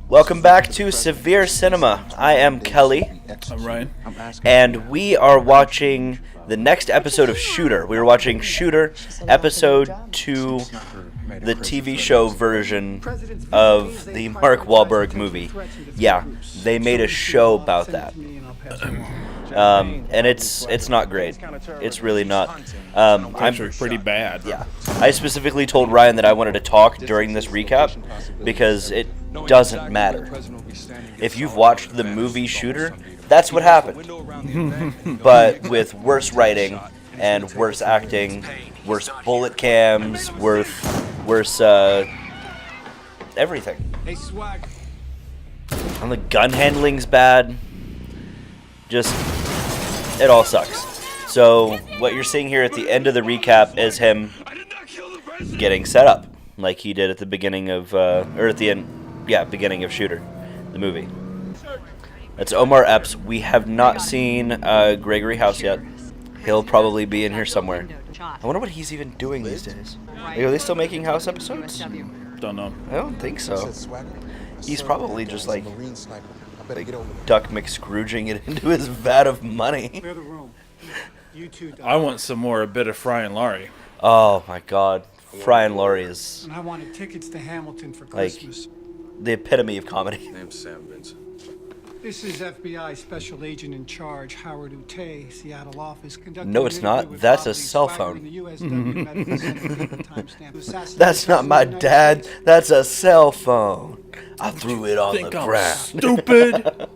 Welcome back to Severe Cinema. I am Kelly, I'm Ryan. and we are watching the next episode of Shooter. We were watching Shooter, episode 2, the TV show version of the Mark Wahlberg movie. Yeah, they made a show about that. And it's not great. It's really not. I'm Actually, pretty bad. Yeah. I specifically told Ryan that I wanted to talk during this recap because it doesn't matter. If you've watched the movie Shooter, that's what happened. But with worse writing and worse acting, worse bullet cams, worse everything. And the gun handling's bad. Just, it all sucks. So, what you're seeing here at the end of the recap is him getting set up, like he did at the beginning of, or at the end, yeah, beginning of Shooter, the movie. That's Omar Epps. We have not seen Gregory House yet. He'll probably be in here somewhere. I wonder what he's even doing these days. Like, are they still making House episodes? Don't know. I don't think so. He's probably just like Duck McScrooging it into his vat of money. I want some more A Bit of Fry and Laurie. Oh my God, Fry and Laurie is And I wanted tickets to Hamilton for like Christmas. the epitome of comedy. Name's Sam Vincent. This is FBI Special Agent in Charge Howard Utay, Seattle office. No, it's not. That's a cell phone. That's not my dad. That's a cell phone. I threw it on the ground. Stupid.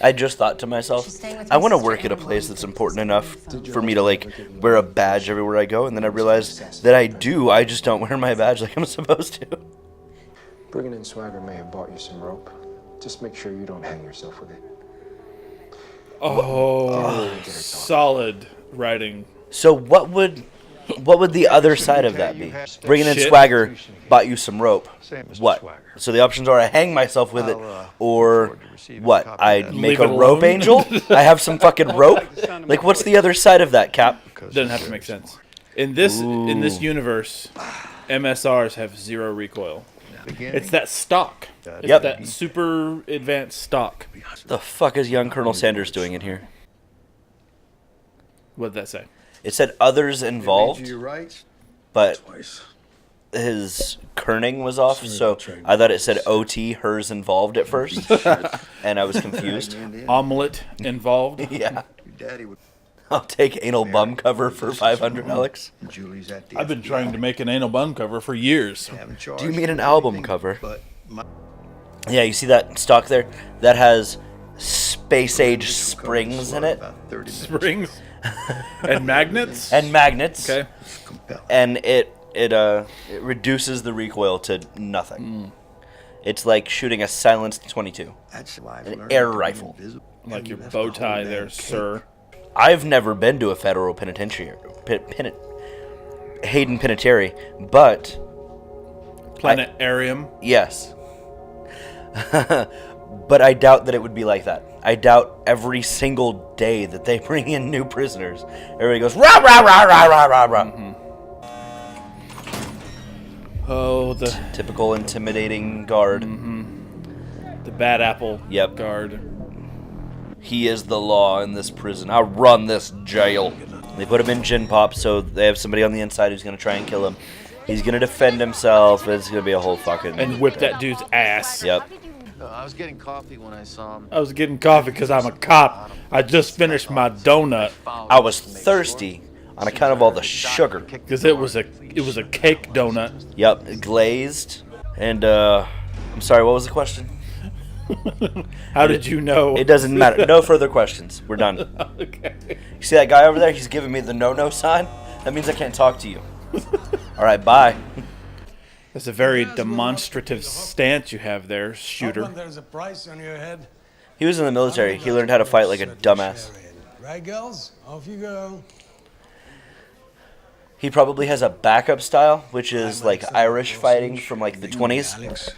I just thought to myself, I want to work at a place that's important enough for me to like wear a badge everywhere I go, and then I realized that I do. I just don't wear my badge like I'm supposed to. Bringing in swagger may have bought you some rope. Just make sure you don't hang yourself with it. Oh, solid writing. So what would the other side of that be? Bringing in Shit. swagger bought you some rope. What? So the options are I hang myself with it, or what? I make Leave a it rope alone? angel? I have some fucking rope? Like, what's the other side of that, Cap? Doesn't have to make sense. In this universe, MSRs have zero recoil. It's that stock. It's Yep. that super advanced stock. The fuck is young Colonel Sanders doing in here? What did that say? It said others involved, right? but his kerning was off, so I thought it said OT, hers involved at first, and I was confused. Omelet involved. Yeah. Your daddy would. I'll take anal bum cover for 500, Alex. Julie's at the I've been trying to make an anal bun cover for years. Do you mean an album cover? Yeah, you see that stock there? That has space age springs in it. Springs and magnets. And magnets. Okay. And it reduces the recoil to nothing. It's like shooting a silenced 22. An air rifle. Like your bow tie there, sir. I've never been to a federal penitentiary, Hayden Penitentiary, but Planetarium. yes. But I doubt that it would be like that. I doubt every single day that they bring in new prisoners, everybody goes rah rah rah rah rah rah rah. Oh, the Typical intimidating guard. bad apple Yep. guard. He is the law in this prison. I run this jail. They put him in gin pop, so they have somebody on the inside who's gonna try and kill him. He's gonna defend himself. It's gonna be a whole fucking And whip that dude's ass. Yep. I was getting coffee when I saw him. I was getting coffee because I'm a cop. I just finished my donut I was thirsty on account of all the sugar. because it was a cake donut. Yep, glazed. And I'm sorry, what was the question? How did you know? It doesn't matter. No further questions. We're done. Okay. You see that guy over there? He's giving me the no-no sign. That means I can't talk to you. All right, bye. That's a very demonstrative stance you have there, shooter. There's a price on your head. He was in the military. He learned how to fight like a dumbass. Right, girls? Off you go. He probably has a backup style, which is like Irish fighting from like the 20s. Alex,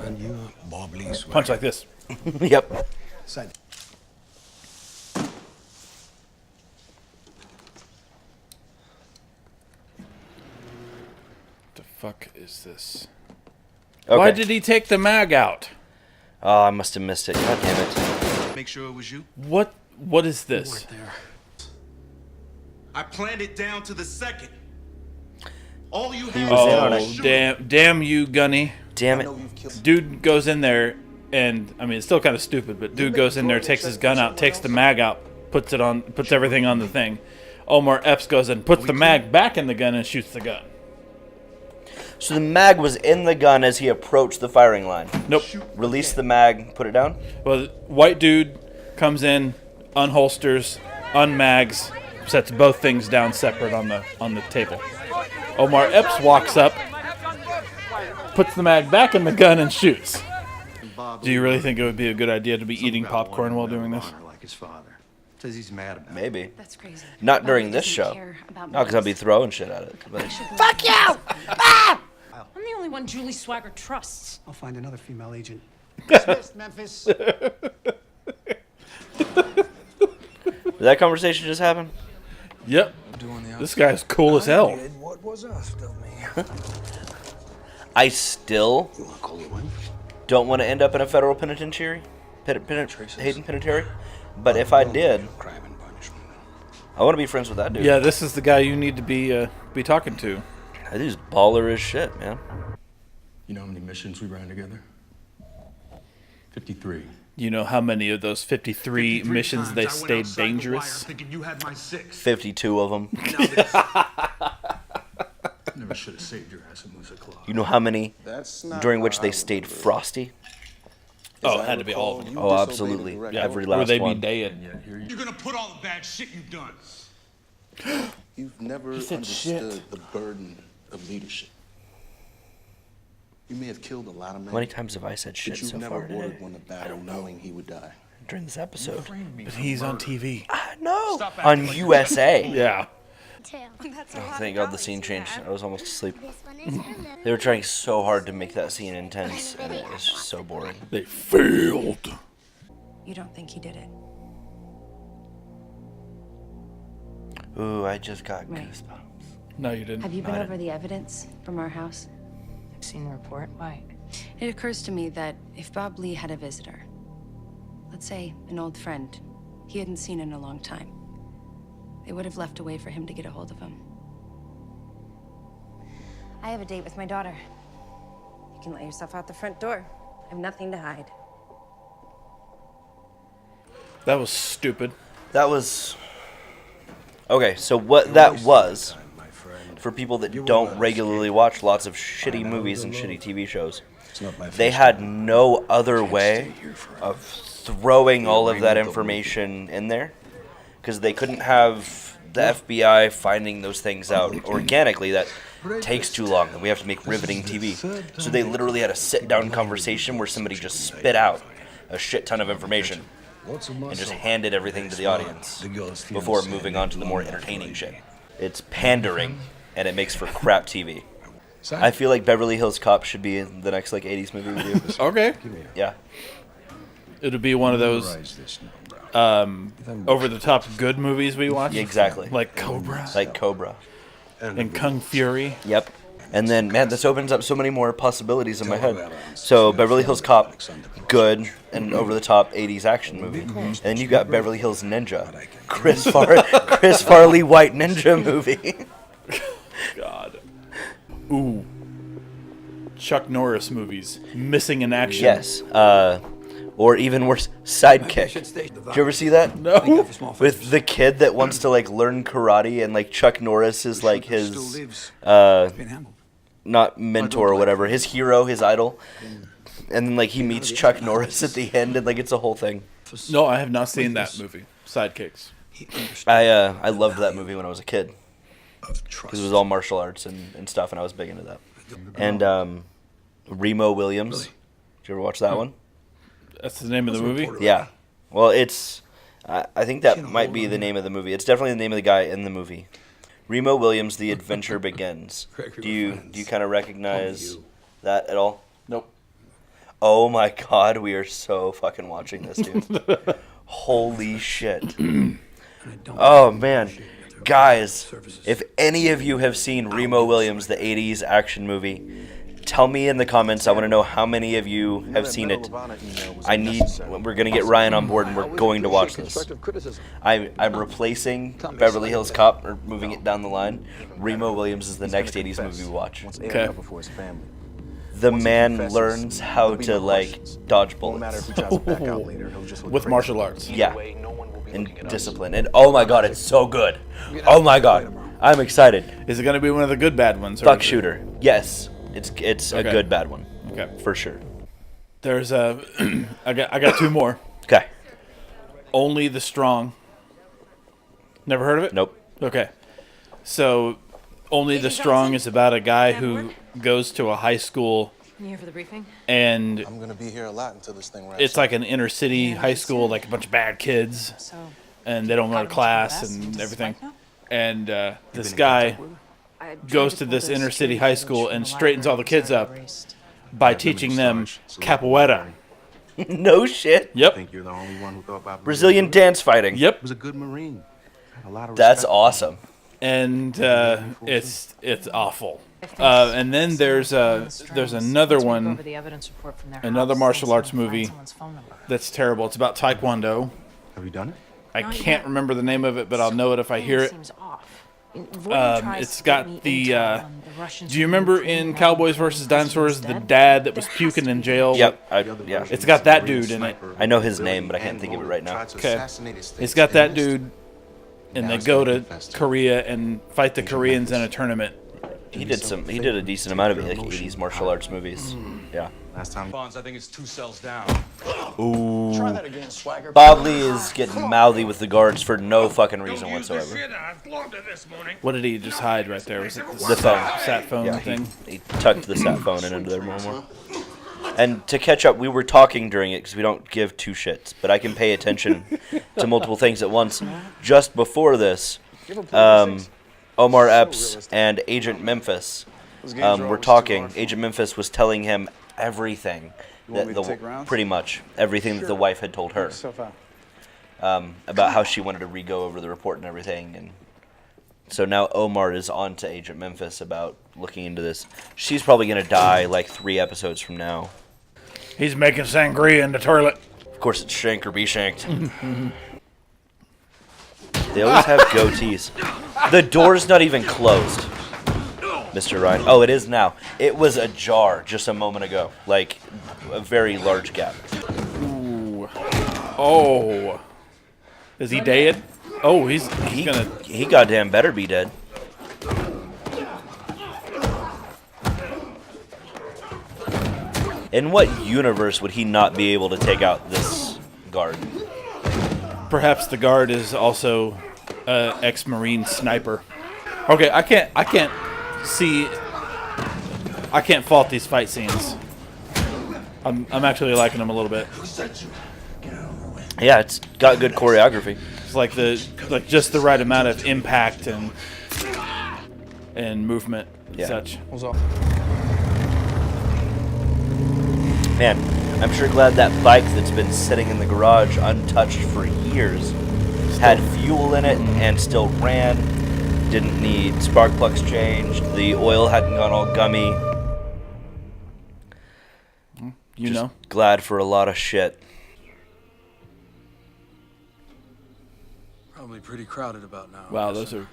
and you, Bob Lee. Punch like this. Yep. Side. The fuck is this? Okay. Why did he take the mag out? Oh, I must have missed it. God damn it. Make sure it was you. What is this? I planned it down to the second. All you He had was in on Oh, it. damn you, Gunny. Damn it. Dude goes in there, and I mean, it's still kind of stupid, but dude goes in there, takes his gun out, takes the mag out, puts everything on the thing. Omar Epps goes in, puts the mag back in the gun, and shoots the gun. So the mag was in the gun as he approached the firing line. Nope. Release the mag, put it down. Well, white dude comes in, unholsters, unmags, sets both things down separate on the table. Omar Epps walks up, puts the mag back in the gun, and shoots. Do you really think it would be a good idea to be eating popcorn while doing this? Like his father. Says he's mad about it. Maybe. That's crazy. Not during Bobby this doesn't show. care about No, because I'll be movies. throwing shit at it. But Fuck you! Ah! I'm the only one Julie Swagger trusts. I'll find another female agent. Dismissed, Memphis. did that conversation just happen? Yep. This guy's cool as hell. What was asked of me? I still You want to call your wife? don't want to end up in a federal penitentiary. Hayden Penitentiary. But if I did, Crime and punishment. I want to be friends with that dude. Yeah, this is the guy you need to be talking to. That dude's baller as shit, man. You know how many missions we ran together? 53. You know how many of those 53 missions they stayed dangerous? Thinking you had my 6. 52 of them. Never should have saved your ass at Musa Claw. You know how many That's not during which how they I stayed remember it. frosty? Oh, it had to be all of them. You Oh, disobeyed absolutely. the directive. Yeah, Every or last they'd one. be dead. Yeah, here you You're gonna put all the bad shit you've done. You've never said understood shit. the burden of leadership. You may have killed a lot of men, How many times have I said shit but you've so never far today ordered one to battle knowing he would die. during this episode? But he's on TV. No, on USA. Yeah. Thank God the scene changed. I was almost asleep. They were trying so hard to make that scene intense, and it was just so boring. They failed. You don't think he did it? Ooh, I just got Right. goosebumps. No, you didn't. Have you No, been I over the evidence from our house? I've seen the report. Why? It occurs to me that if Bob Lee had a visitor, let's say an old friend he hadn't seen in a long time, they would have left a way for him to get a hold of him. I have a date with my daughter. You can let yourself out the front door. I have nothing to hide. That was stupid. That was... Okay, so what that was, for people that don't regularly watch lots of shitty movies and shitty TV shows, they had no other way of throwing all of that information in there, because they couldn't have the FBI finding those things out organically. That takes too long, and we have to make riveting TV. So they literally had a sit-down conversation where somebody just spit out a shit ton of information and just handed everything to the audience before moving on to the more entertaining shit. It's pandering, and it makes for crap TV. I feel like Beverly Hills Cop should be in the next like 80s movie we do. Okay. Yeah. It'll be one of those over-the-top good movies we watch. Yeah, exactly. Like Cobra. Like Cobra. And Kung Fury. Yep. And then, man, this opens up so many more possibilities in my head. So, Beverly Hills Cop, good and over-the-top 80s action movie. And then you got Beverly Hills Ninja, Chris Farley White Ninja movie. God. Ooh. Chuck Norris movies. Missing in action. Yes. Or even worse, Sidekick. Did you ever see that? No. With the kid that wants to like learn karate, and like Chuck Norris is like his not mentor or whatever, his hero, his idol. And then like he meets Chuck Norris at the end, and like it's a whole thing. No, I have not seen that movie. Sidekicks. I loved that movie when I was a kid, because it was all martial arts and stuff, and I was big into that. And Remo Williams. Did you ever watch that one? That's the name of the movie? Yeah. Well, it's... I think that might be the name of the movie. It's definitely the name of the guy in the movie. Remo Williams, The Adventure Begins. Do you kind of recognize that at all? Nope. Oh my god, we are so fucking watching this, dude. Holy shit. Oh man. Guys, if any of you have seen Remo Williams, the 80s action movie, Tell me in the comments. I want to know how many of you have seen it. We're going to get Ryan on board and we're going to watch this. I'm replacing Beverly Hills Cop, or moving it down the line. Remo Williams is the next 80s movie we watch. Okay. The man learns how to, like, dodge bullets. With martial arts. Yeah. And discipline. And oh my god, it's so good. Oh my god. I'm excited. Is it going to be one of the good bad ones? Fuck Shooter. Yes. It's a good bad one. Okay. For sure. There's a I got two more. Okay. Only the Strong. Never heard of it? Nope. Okay. So Only the Strong is about a guy who goes to a high school. You here for the briefing? And I'm gonna be here a lot until this thing wraps. It's like an inner city high school, like a bunch of bad kids, and they don't go to class and everything. And this guy goes to this inner city high school and straightens all the kids up by teaching them capoeira. No shit. Yep. Think you're the only one who thought about Brazilian dance fighting. Yep. He was a good Marine. Had a lot of That's respect. awesome. And it's awful. And then there's another one, another martial arts movie that's terrible. It's about Taekwondo. Have you done it? I can't remember the name of it, but I'll know it if I hear it. It's got the. Do you remember in Cowboys vs. Dinosaurs the dad that was puking in jail? Yep. Yeah. It's got that dude in it. I know his name, but I can't think of it right now. Okay. It's got that dude, and they go to Korea and fight the Koreans in a tournament. He did a decent amount of like 80s martial arts movies. Yeah. Last time. Bonds, I think it's 2 cells down. Ooh. Try that again, Swagger. Bob Lee is getting mouthy with the guards for no fucking reason whatsoever. What did he just hide right there? Was it The phone. sat phone Yeah, thing? he tucked the sat phone in under there more. And to catch up, we were talking during it because we don't give two shits, but I can pay attention to multiple things at once. Just before this, Omar Epps and Agent Memphis were talking. Agent Memphis was telling him everything, pretty much everything that the wife had told her about how she wanted to re-go over the report and everything. And so now Omar is on to Agent Memphis about looking into this. She's probably going to die like 3 episodes from now. He's making sangria in the toilet. Of course, it's shank or be shanked. They always have goatees. The door's not even closed, Mr. Ryan. Oh, it is now. It was ajar just a moment ago. Like, a very large gap. Ooh. Oh. Is he dead? Oh, he's gonna... He goddamn better be dead. In what universe would he not be able to take out this guard? Perhaps the guard is also ex-Marine sniper. Okay, I can't fault these fight scenes. I'm actually liking them a little bit. Yeah, it's got good choreography. It's like just the right amount of impact and movement and such. Man, I'm sure glad that bike that's been sitting in the garage untouched for years had fuel in it and still ran. Didn't need spark plugs changed. The oil hadn't gone all gummy. You know? Glad for a lot of shit. Probably pretty crowded about now. Wow, those are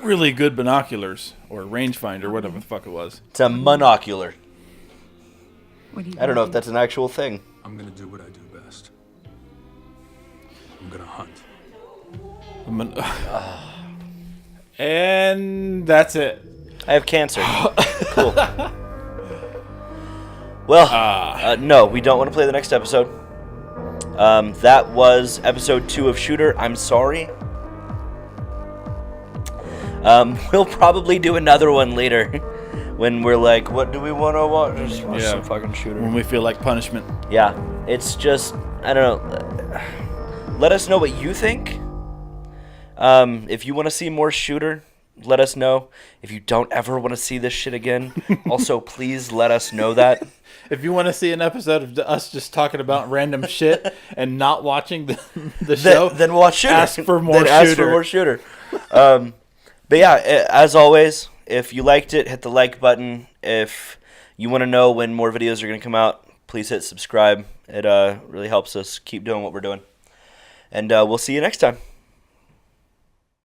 really good binoculars or rangefinder, whatever the fuck it was. It's a monocular. What do you I don't know if that's an actual thing. I'm gonna do what I do best. I'm gonna hunt. And that's it. I have cancer. Cool. Well, no, we don't want to play the next episode. That was episode 2 of Shooter. I'm sorry. We'll probably do another one later when we're like, what do we want to watch? Just watch some fucking Shooter. When we feel like punishment. Yeah, it's just, I don't know. Let us know what you think. If you want to see more Shooter, let us know. If you don't ever want to see this shit again, also please let us know that. If you want to see an episode of us just talking about random shit and not watching the show, then watch Shooter. Ask for more Shooter. Ask for more Shooter. But yeah, as always, if you liked it, hit the like button. If you want to know when more videos are going to come out, please hit subscribe. It really helps us keep doing what we're doing. And we'll see you next time.